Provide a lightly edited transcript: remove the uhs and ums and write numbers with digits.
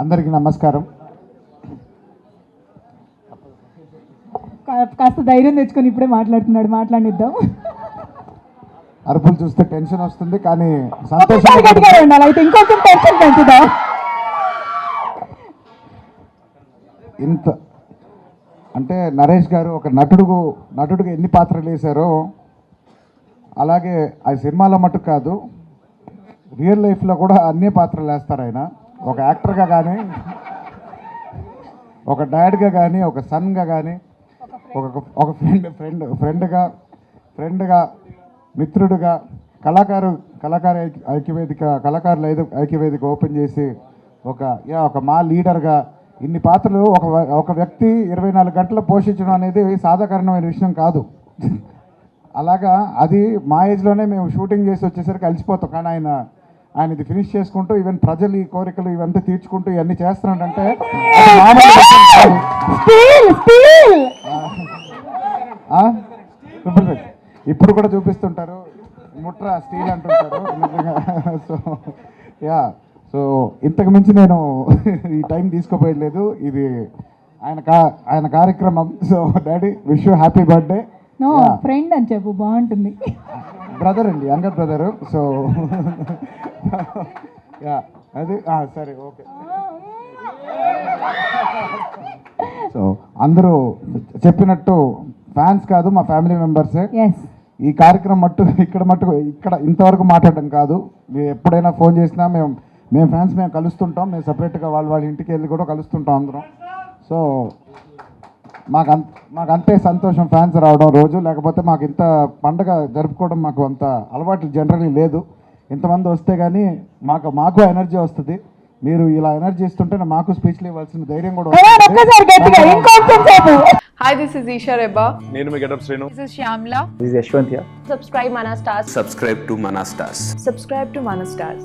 అందరికీ నమస్కారం. కాస్త ధైర్యం తెచ్చుకొని ఇప్పుడే మాట్లాడుతున్నాడు, మాట్లాడిద్దాం. అరుపులు చూస్తే టెన్షన్ వస్తుంది, కానీ ఒకసారి సంతోషం. గట్టిగా ఉండాలి, అయితే ఇంకొంచెం టెన్షన్ పెంచుదాం. ఇంత అంటే నరేష్ గారు ఒక నటుడుగా ఎన్ని పాత్రలు వేశారో అలాగే ఆ సినిమాలో మటుకు కాదు, రియల్ లైఫ్లో కూడా అన్ని పాత్రలు వేస్తారు ఆయన. ఒక యాక్టర్గా కానీ, ఒక డాడ్గా కానీ, ఒక సన్గా కానీ, ఒక ఫ్రెండ్గా, మిత్రుడుగా, కళాకారుల ఐక్యవేదిక ఓపెన్ చేసి ఒక మా లీడర్గా ఇన్ని పాత్రలు ఒక వ్యక్తి 24 గంటలు పోషించడం అనేది సాధారణమైన విషయం కాదు. అలాగా అది మా ఏజ్లోనే మేము షూటింగ్ చేసి వచ్చేసరికి అలసిపోతాం, కానీ ఆయన ఇది ఫినిష్ చేసుకుంటూ ఈవెన్ ప్రజలు ఈ కోరికలు ఇవంతా తీర్చుకుంటూ ఇవన్నీ చేస్తున్నాడంటే ఇప్పుడు కూడా చూపిస్తుంటారు, ముట్రా స్టీల్ అంటుంటారు నిజంగా. సో ఇంతకు మించి నేను ఈ టైం తీసుకోపోయలేదు, ఇది ఆయన కార్యక్రమం. So daddy wish you happy birthday. No friend అని చెప్పు, బాగుంటుంది. బ్రదర్ అండి, యంగర్ బ్రదరు. సో అది సరే, ఓకే. సో అందరూ చెప్పినట్టు ఫ్యాన్స్ కాదు, మా ఫ్యామిలీ మెంబర్సే. ఈ కార్యక్రమం ఇక్కడ ఇంతవరకు మాట్లాడడం కాదు. మీరు ఎప్పుడైనా ఫోన్ చేసినా మేము ఫ్యాన్స్ మేము కలుస్తుంటాం, మేము సపరేట్గా వాళ్ళ ఇంటికి వెళ్ళి కూడా కలుస్తుంటాం అందరం. సో మాకు అంతే సంతోషం ఫ్యాన్స్ రావడం రోజు, లేకపోతే మాకు ఇంత పండగ జరుపుకోవడం మాకు అంత అలవాటు జనరల్లీ లేదు. ఇంతమంది వస్తే కానీ మాకు ఎనర్జీ వస్తుంది. మీరు ఇలా ఎనర్జీ ఇస్తుంటే మాకు స్పీచ్లు ఇవ్వాల్సిన ధైర్యం కూడా వస్తుంది. Hi, this is Isha Reba. నేను మీ getup Srinu. This is Shyamla. This is Yashwant here. Subscribe Mana Stars. Subscribe to Mana Stars. Subscribe to Mana Stars.